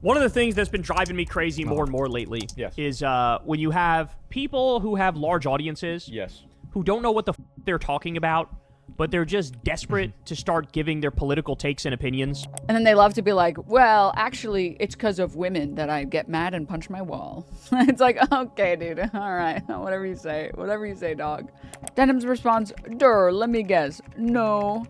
One of the things that's been driving me crazy more and more lately is when you have people who have large audiences who don't know what the they're talking about, but they're just desperate to start giving their political takes and opinions. And then they love to be like, well, actually, it's because of women that I get mad and punch my wall. It's like, okay, dude, all right, whatever you say, dog. Denims responds, let me guess, no.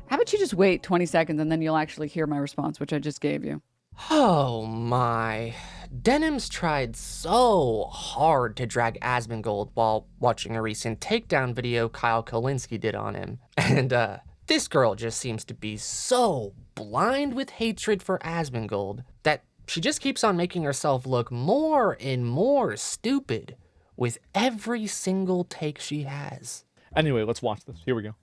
How about you just wait 20 seconds and then you'll actually hear my response, which I just gave you. Oh my. Denims tried so hard to drag Asmongold while watching a recent takedown video Kyle Kolinsky did on him. And this girl just seems to be so blind with hatred for Asmongold that she just keeps on making herself look more and more stupid with every single take she has. Anyway, let's watch this. Here we go.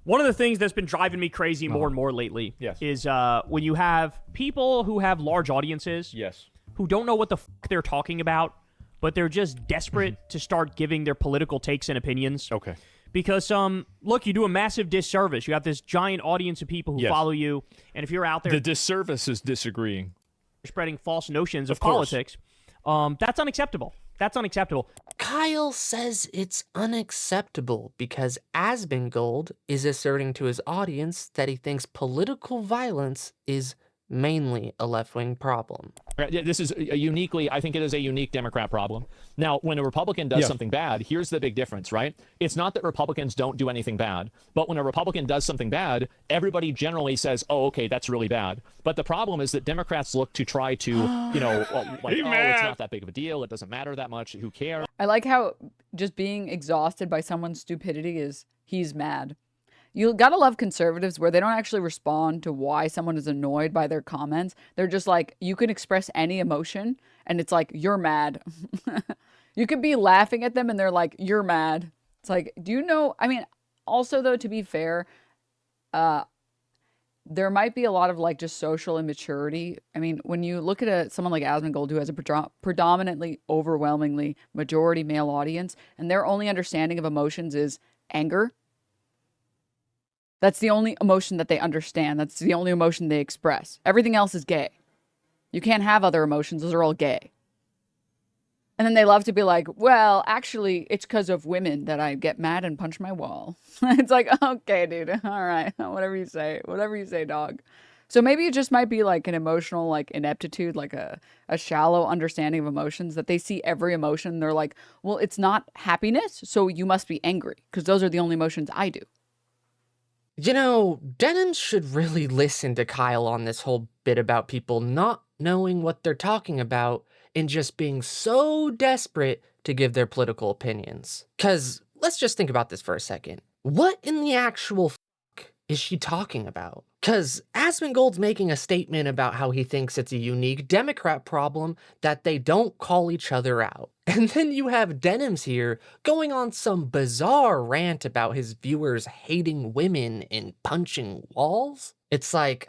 One of the things that's been driving me crazy more and more lately is when you have people who have large audiences who don't know what the they're talking about, but they're just desperate to start giving their political takes and opinions. Okay. Because, look, you do a massive disservice. You have this giant audience of people who follow you, and if you're out there... The disservice is disagreeing. ...spreading false notions of politics, that's unacceptable. That's unacceptable. Kyle says it's unacceptable because Asmongold is asserting to his audience that he thinks political violence is mainly a left-wing problem. This is I think it is a unique Democrat problem. Now, when a Republican does something bad, here's the big difference, right? It's not that Republicans don't do anything bad, but when a Republican does something bad, everybody generally says, oh, okay, that's really bad. But the problem is that Democrats look to try to, you know, like, oh, it's not that big of a deal. It doesn't matter that much. Who cares? I like how just being exhausted by someone's stupidity is he's mad. You gotta love conservatives where they don't actually respond to why someone is annoyed by their comments. They're just like, you can express any emotion and it's like, you're mad. You could be laughing at them and they're like, you're mad. It's like, do you know, I mean, also though, to be fair, there might be a lot of like just social immaturity. I mean, when you look at someone like Asmongold who has a predominantly, overwhelmingly majority male audience and their only understanding of emotions is anger. That's the only emotion that they understand. That's the only emotion they express. Everything else is gay. You can't have other emotions. Those are all gay. And then they love to be like, well, actually, it's because of women that I get mad and punch my wall. It's like, okay, dude. All right. Whatever you say, dog. So maybe it just might be like an emotional, like ineptitude, like a shallow understanding of emotions that they see every emotion. They're like, well, it's not happiness. So you must be angry because those are the only emotions I do. You know, Denims should really listen to Kyle on this whole bit about people not knowing what they're talking about and just being so desperate to give their political opinions. Because let's just think about this for a second. What in the actual is she talking about? Because Asmongold's making a statement about how he thinks it's a unique Democrat problem that they don't call each other out. And then you have Denims here going on some bizarre rant about his viewers hating women and punching walls. It's like,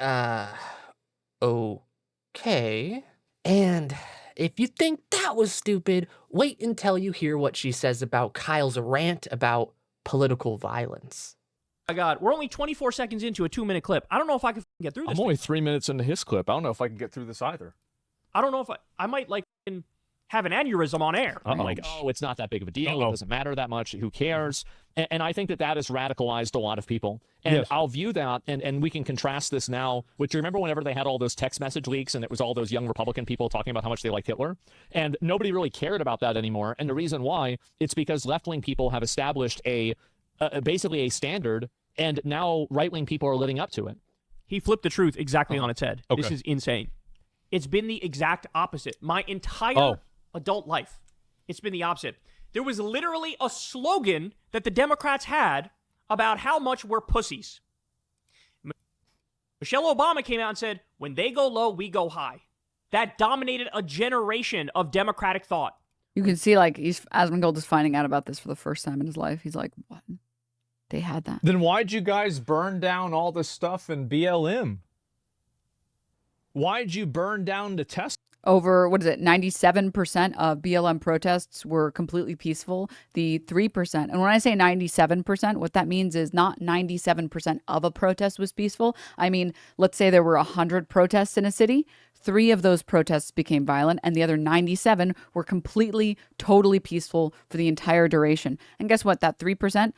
okay. And if you think that was stupid, wait until you hear what she says about Kyle's rant about political violence. My God, we're only 24 seconds into a 2-minute clip. I don't know if I can get through this. I'm only 3 minutes into his clip. I don't know if I can get through this either. I don't know if I might like have an aneurysm on air. Like, oh, it's not that big of a deal. It doesn't matter that much. Who cares? And I think that has radicalized a lot of people. And I'll view that, and we can contrast this now. Which, you remember whenever they had all those text message leaks and it was all those young Republican people talking about how much they liked Hitler? And nobody really cared about that anymore. And the reason why, it's because left-wing people have established basically a standard, and now right-wing people are living up to it. He flipped the truth exactly on its head. Okay. This is insane. It's been the exact opposite. My entire adult life, it's been the opposite. There was literally a slogan that the Democrats had about how much we're pussies. Michelle Obama came out and said, when they go low, we go high. That dominated a generation of Democratic thought. You can see like Asmongold is finding out about this for the first time in his life. He's like, what? They had that. Then why'd you guys burn down all this stuff in BLM? Why'd you burn down the test? over, what is it, 97% of BLM protests were completely peaceful. The 3%, and when I say 97%, what that means is not 97% of a protest was peaceful. I mean, let's say there were 100 protests in a city. 3 of those protests became violent, and the other 97 were completely, totally peaceful for the entire duration. And guess what? That 3%,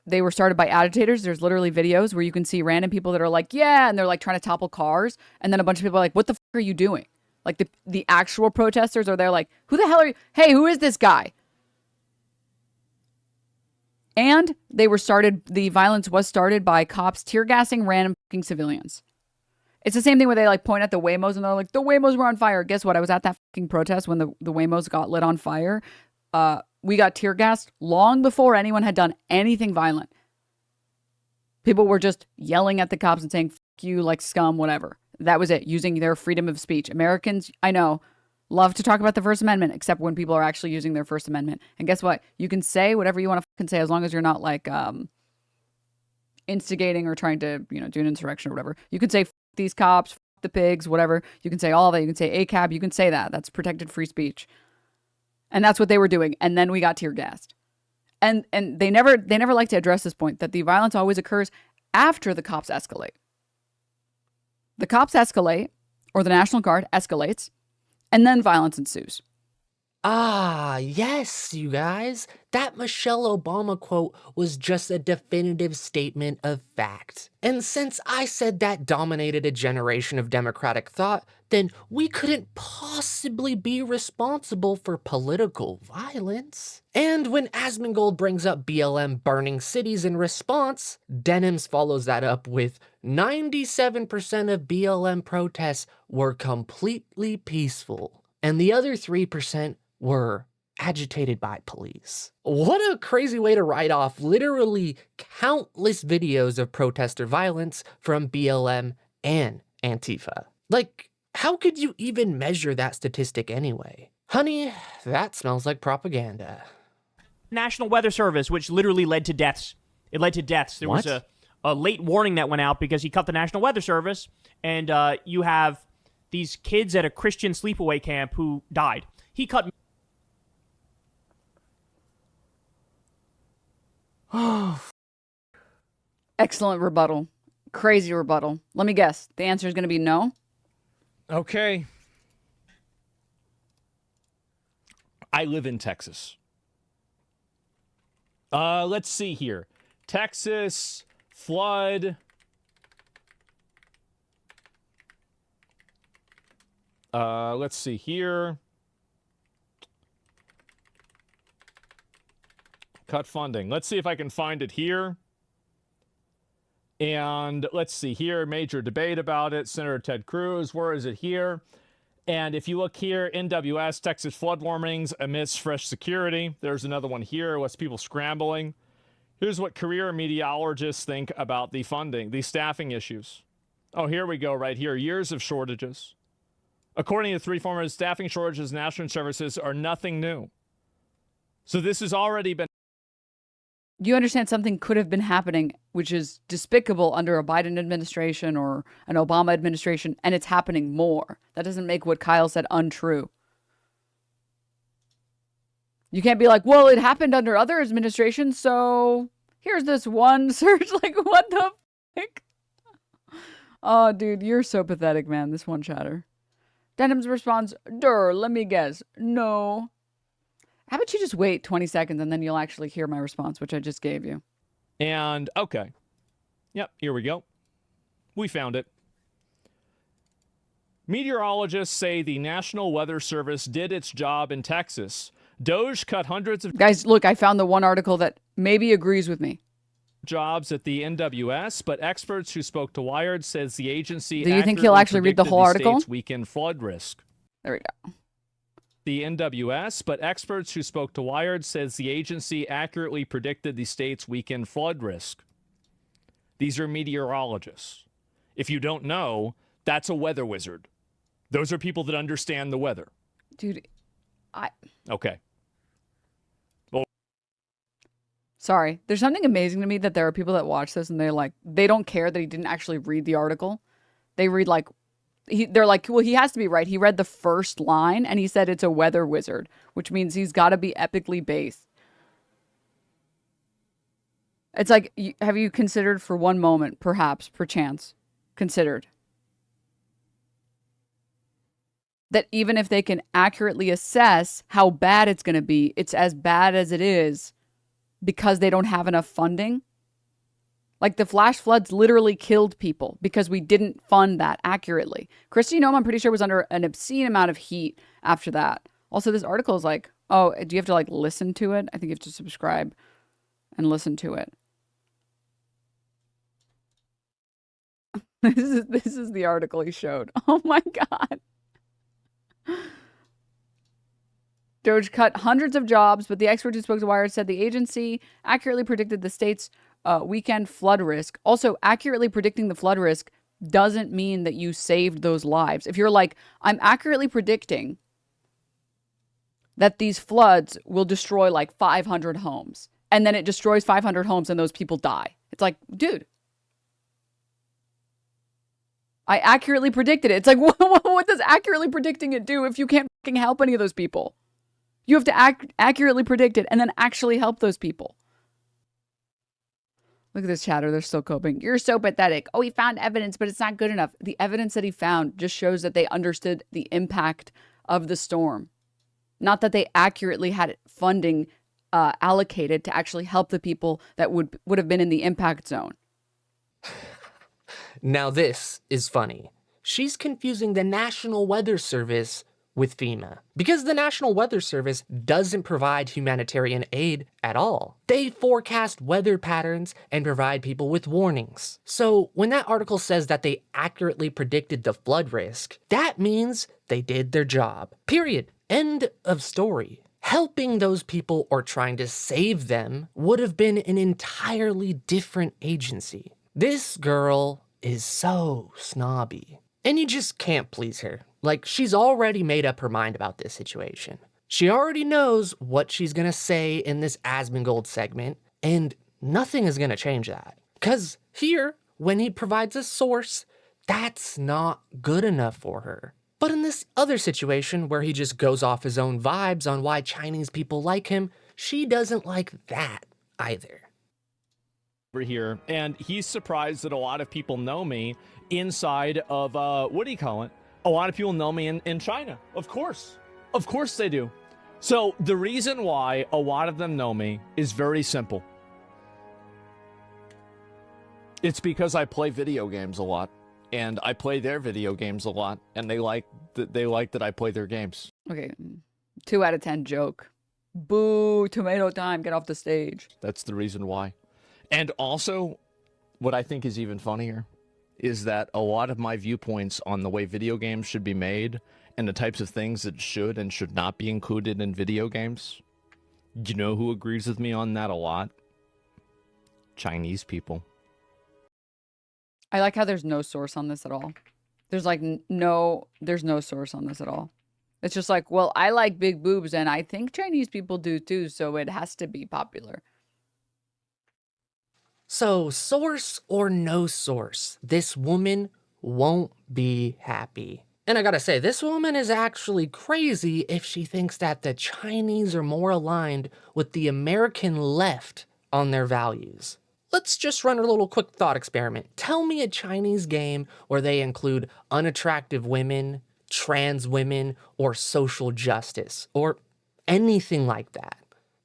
they were started by agitators. There's literally videos where you can see random people that are like, yeah, and they're like trying to topple cars. And then a bunch of people are like, what the are you doing? Like the actual protesters are there like, who the hell are you? Hey, who is this guy? And the violence was started by cops tear gassing random fucking civilians. It's the same thing where they like point at the Waymos and they're like, the Waymos were on fire. Guess what? I was at that fucking protest when the Waymos got lit on fire. We got tear gassed long before anyone had done anything violent. People were just yelling at the cops and saying, fuck you, like scum, whatever. That was it, using their freedom of speech. Americans, I know, love to talk about the First Amendment, except when people are actually using their First Amendment. And guess what? You can say whatever you want to fucking say as long as you're not like instigating or trying to, do an insurrection or whatever. You can say, fuck these cops, fuck the pigs, whatever. You can say all of that. You can say ACAB. You can say that. That's protected free speech. And that's what they were doing. And then we got tear gassed. And they never like to address this point, that the violence always occurs after the cops escalate. The cops escalate, or the National Guard escalates, and then violence ensues. Ah, yes, you guys. That Michelle Obama quote was just a definitive statement of fact. And since I said that dominated a generation of democratic thought, then we couldn't possibly be responsible for political violence. And when Asmongold brings up BLM burning cities in response, Denims follows that up with 97% of BLM protests were completely peaceful, and the other 3% were agitated by police. What a crazy way to write off literally countless videos of protester violence from BLM and Antifa. Like, how could you even measure that statistic anyway? Honey, that smells like propaganda. National Weather Service, which literally led to deaths. It led to deaths. There was a late warning that went out because he cut the National Weather Service, and you have these kids at a Christian sleepaway camp who died. He cut... Excellent rebuttal. Crazy rebuttal. Let me guess. The answer is going to be no? Okay. I live in Texas. Let's see here. Texas, flood. Let's see here. Cut funding. Let's see if I can find it here. And let's see here. Major debate about it. Senator Ted Cruz. Where is it here? And if you look here, NWS, Texas flood warnings amidst fresh security. There's another one here. What's people scrambling? Here's what career meteorologists think about the funding, the staffing issues. Oh, here we go right here. Years of shortages. According to 3 formers, staffing shortages in national services are nothing new. So this has already been... You understand something could have been happening, which is despicable under a Biden administration or an Obama administration, and it's happening more. That doesn't make what Kyle said untrue. You can't be like, well, it happened under other administrations, so here's this one surge. Like, what the fuck? Oh, dude, you're so pathetic, man. This one chatter. Denims responds, let me guess. No. How about you just wait 20 seconds and then you'll actually hear my response, which I just gave you. And, okay. Yep, here we go. We found it. Meteorologists say the National Weather Service did its job in Texas. Doge cut hundreds of... Guys, look, I found the one article that maybe agrees with me. ...jobs at the NWS, but experts who spoke to Wired says the agency... Do you think he'll actually read the whole article? ...weekend flood risk. There we go. The NWS, but experts who spoke to Wired says the agency accurately predicted the state's weekend flood risk. These are meteorologists. If you don't know, that's a weather wizard. Those are people that understand the weather. Dude, Okay. Sorry. There's something amazing to me that there are people that watch this and they're like, they don't care that he didn't actually read the article. They read like They're like, well, he has to be right. He read the first line and he said it's a weather wizard, which means he's got to be epically based. It's like, have you considered for one moment, perhaps, perchance, considered that even if they can accurately assess how bad it's going to be, it's as bad as it is because they don't have enough funding? Like the flash floods literally killed people because we didn't fund that accurately. Kristi Noem, I'm pretty sure, was under an obscene amount of heat after that. Also, this article is like, oh, do you have to like listen to it? I think you have to subscribe and listen to it. This is the article he showed. Oh my God. Doge cut hundreds of jobs, but the expert who spoke to Wired said the agency accurately predicted the state's weekend flood risk. Also, accurately predicting the flood risk doesn't mean that you saved those lives. If you're like, I'm accurately predicting that these floods will destroy like 500 homes, and then it destroys 500 homes and those people die. It's like, dude, I accurately predicted it. It's like, what does accurately predicting it do if you can't fucking help any of those people? You have to accurately predict it and then actually help those people. Look at this chatter. They're still coping. You're so pathetic. Oh, he found evidence, but it's not good enough. The evidence that he found just shows that they understood the impact of the storm. Not that they accurately had funding allocated to actually help the people that would have been in the impact zone. Now this is funny. She's confusing the National Weather Service with FEMA, because the National Weather Service doesn't provide humanitarian aid at all. They forecast weather patterns and provide people with warnings. So when that article says that they accurately predicted the flood risk, that means they did their job. Period. End of story. Helping those people or trying to save them would have been an entirely different agency. This girl is so snobby. And you just can't please her. Like, she's already made up her mind about this situation. She already knows what she's gonna say in this Asmongold segment, and nothing is gonna change that. 'Cause here, when he provides a source, that's not good enough for her. But in this other situation where he just goes off his own vibes on why Chinese people like him, she doesn't like that either. Here, and he's surprised that a lot of people know me inside of, what do you call it? A lot of people know me in China. Of course they do. So the reason why a lot of them know me is very simple. It's because I play video games a lot, and I play their video games a lot, and they like that I play their games. Okay, 2 out of 10 joke. Boo, tomato time, get off the stage. That's the reason why. And also, what I think is even funnier is that a lot of my viewpoints on the way video games should be made and the types of things that should and should not be included in video games, do you know who agrees with me on that a lot? Chinese people. I like how there's no source on this at all. There's like there's no source on this at all. It's just like, well, I like big boobs and I think Chinese people do too, so it has to be popular. So, source or no source, this woman won't be happy. And I gotta say, this woman is actually crazy if she thinks that the Chinese are more aligned with the American left on their values. Let's just run a little quick thought experiment. Tell me a Chinese game where they include unattractive women, trans women, or social justice, or anything like that.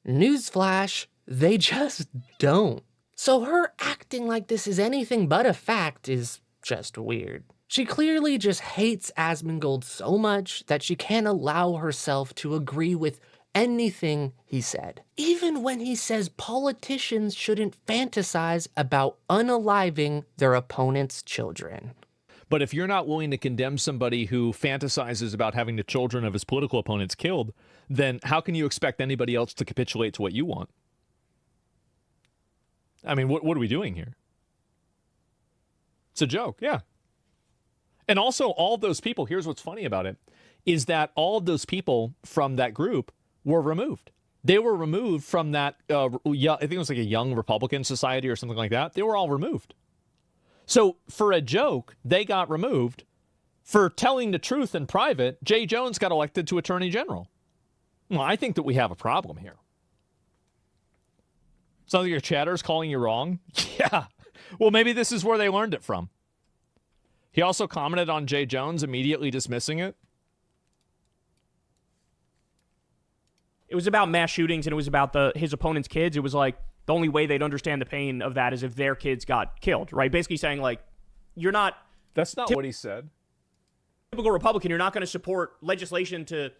Newsflash, they just don't. So her acting like this is anything but a fact is just weird. She clearly just hates Asmongold so much that she can't allow herself to agree with anything he said. Even when he says politicians shouldn't fantasize about unaliving their opponent's children. But if you're not willing to condemn somebody who fantasizes about having the children of his political opponents killed, then how can you expect anybody else to capitulate to what you want? I mean, what are we doing here? It's a joke, yeah. And also, all of those people, here's what's funny about it, is that all of those people from that group were removed. They were removed from that, I think it was like a Young Republican Society or something like that. They were all removed. So for a joke, they got removed. For telling the truth in private, Jay Jones got elected to Attorney General. Well, I think that we have a problem here. Sounds like your chatter's calling you wrong. Yeah. Well, maybe this is where they learned it from. He also commented on Jay Jones immediately dismissing it. It was about mass shootings, and it was about his opponent's kids. It was like the only way they'd understand the pain of that is if their kids got killed, right? Basically saying, like, you're not... That's not what he said. Typical Republican, you're not going to support legislation to,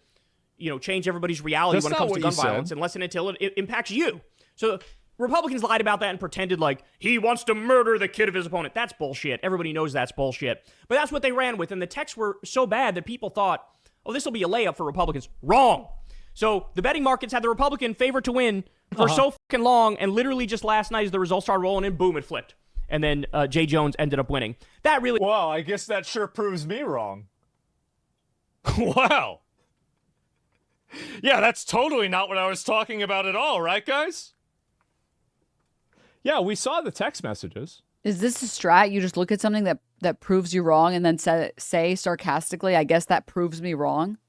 change everybody's reality when it comes to gun violence unless and until it impacts you. So Republicans lied about that and pretended like he wants to murder the kid of his opponent. That's bullshit. Everybody knows that's bullshit. But that's what they ran with, and the texts were so bad that people thought, oh, this will be a layup for Republicans. Wrong. So the betting markets had the Republican favorite to win for so fucking long, and literally just last night as the results started rolling in, boom, it flipped. And then Jay Jones ended up winning. That really... Well, I guess that sure proves me wrong. Wow. Yeah, that's totally not what I was talking about at all, right, guys? Yeah, we saw the text messages. Is this a strat? You just look at something that proves you wrong and then say sarcastically, I guess that proves me wrong?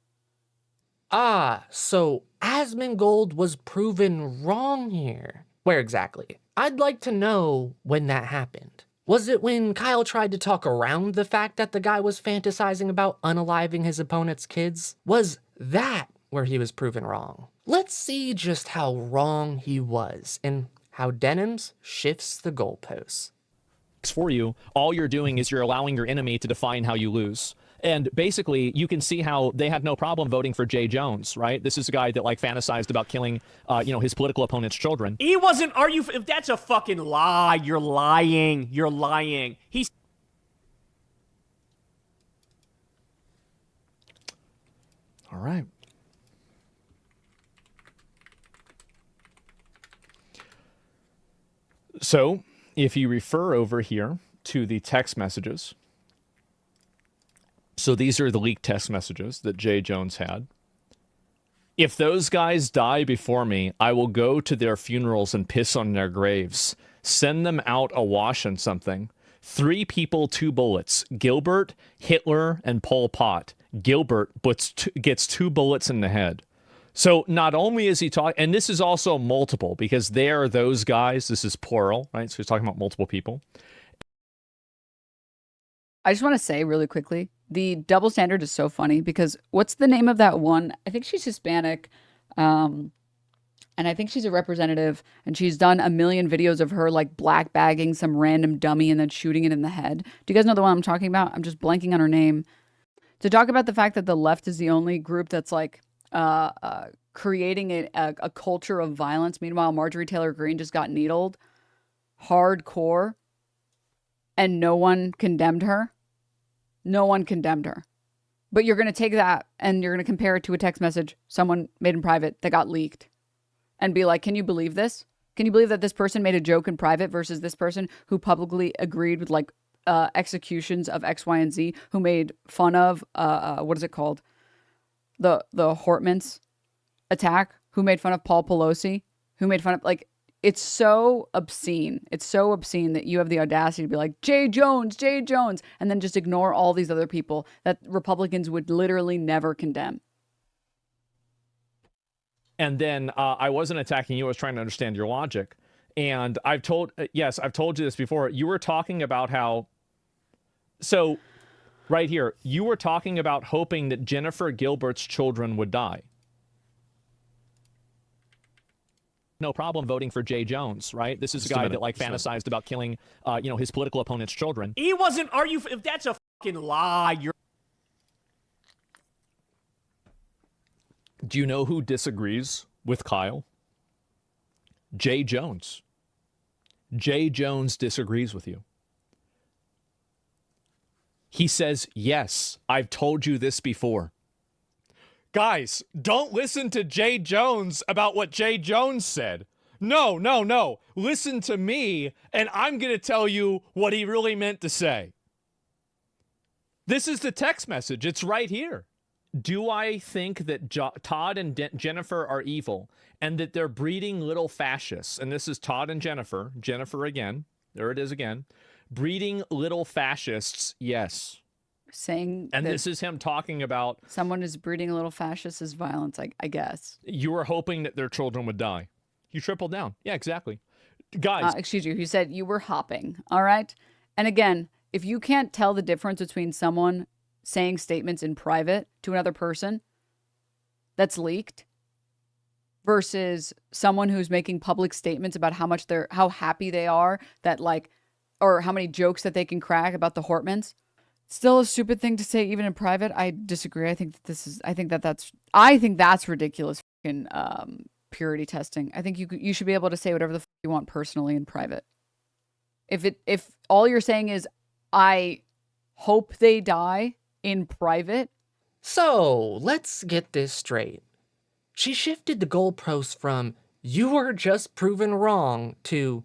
Ah, so Asmongold was proven wrong here. Where exactly? I'd like to know when that happened. Was it when Kyle tried to talk around the fact that the guy was fantasizing about unaliving his opponent's kids? Was that where he was proven wrong? Let's see just how wrong he was and how Denims shifts the goalposts. For you, all you're doing is you're allowing your enemy to define how you lose. And basically, you can see how they had no problem voting for Jay Jones, right? This is a guy that fantasized about killing, his political opponent's children. He wasn't. If that's a fucking lie, you're lying. You're lying. He's. All right. So, if you refer over here to the text messages. So these are the leaked text messages that Jay Jones had. If those guys die before me, I will go to their funerals and piss on their graves. Send them out awash in something. 3 people, 2 bullets. Gilbert, Hitler, and Pol Pot. Gilbert gets 2 bullets in the head. So not only is he talking, and this is also multiple, because they are those guys. This is plural, right? So he's talking about multiple people. I just want to say really quickly, the double standard is so funny because what's the name of that one? I think she's Hispanic, and I think she's a representative, and she's done a million videos of her like black bagging some random dummy and then shooting it in the head. Do you guys know the one I'm talking about? I'm just blanking on her name. To talk about the fact that the left is the only group that's like creating a culture of violence. Meanwhile, Marjorie Taylor Greene just got needled hardcore. And no one condemned her. No one condemned her. But you're going to take that and you're going to compare it to a text message someone made in private that got leaked and be like, can you believe this? Can you believe that this person made a joke in private versus this person who publicly agreed with like executions of X, Y, and Z, who made fun of, what is it called? The Hortmans attack, who made fun of Paul Pelosi, who made fun of like, it's so obscene. It's so obscene that you have the audacity to be like, Jay Jones, and then just ignore all these other people that Republicans would literally never condemn. And then I wasn't attacking you. I was trying to understand your logic. And I've told you this before. You were talking about how, so right here, you were talking about hoping that Jennifer Gilbert's children would die. No problem voting for Jay Jones, right? This is a guy that fantasized about killing, his political opponent's children. He wasn't. If that's a fucking lie, you're. Do you know who disagrees with Kyle? Jay Jones. Jay Jones disagrees with you. He says, yes, I've told you this before. Guys, don't listen to Jay Jones about what Jay Jones said. No. Listen to me, and I'm going to tell you what he really meant to say. This is the text message. It's right here. Do I think that Todd and Jennifer are evil and that they're breeding little fascists? And this is Todd and Jennifer. Jennifer again. There it is again. Breeding little fascists, yes. saying And that this is him talking about someone is breeding a little fascist as violence, I guess. you were hoping that their children would die. You tripled down. Yeah, exactly. Guys. Excuse you, he said you were hopping, all right? And again, if you can't tell the difference between someone saying statements in private to another person that's leaked versus someone who's making public statements about how happy they are that like, or how many jokes that they can crack about the Hortmans, still a stupid thing to say even in private. I disagree. I think that's ridiculous fucking purity testing. I think you should be able to say whatever the fuck you want personally in private. If all you're saying is I hope they die in private. So let's get this straight. She shifted the goalposts from you were just proven wrong to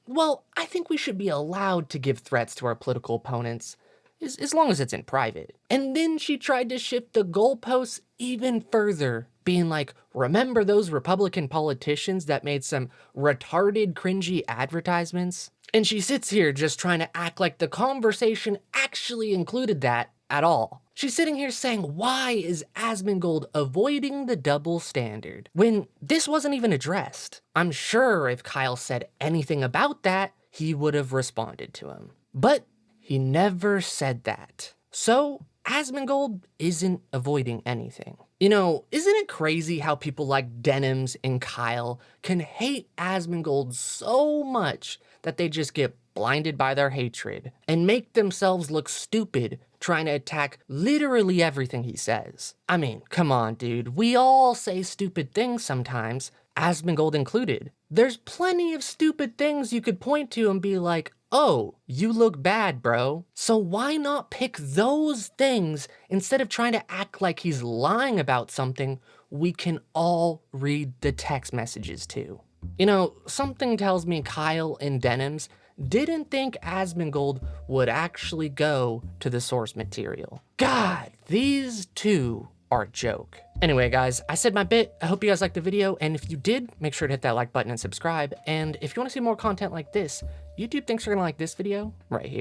well, I think we should be allowed to give threats to our political opponents as long as it's in private. And then she tried to shift the goalposts even further, being like, remember those Republican politicians that made some retarded, cringy advertisements? And she sits here just trying to act like the conversation actually included that at all. She's sitting here saying, why is Asmongold avoiding the double standard when this wasn't even addressed? I'm sure if Kyle said anything about that, he would have responded to him. But he never said that. So Asmongold isn't avoiding anything. You know, isn't it crazy how people like Denims and Kyle can hate Asmongold so much that they just get blinded by their hatred and make themselves look stupid trying to attack literally everything he says? I mean, come on, dude. We all say stupid things sometimes, Asmongold included. There's plenty of stupid things you could point to and be like, oh, you look bad, bro. So why not pick those things instead of trying to act like he's lying about something we can all read the text messages to? You know, something tells me Kyle and Denims didn't think Asmongold would actually go to the source material. God, these two are a joke. Anyway, guys, I said my bit. I hope you guys liked the video, and if you did, make sure to hit that like button and subscribe. And if you want to see more content like this, YouTube thinks you're gonna like this video right here.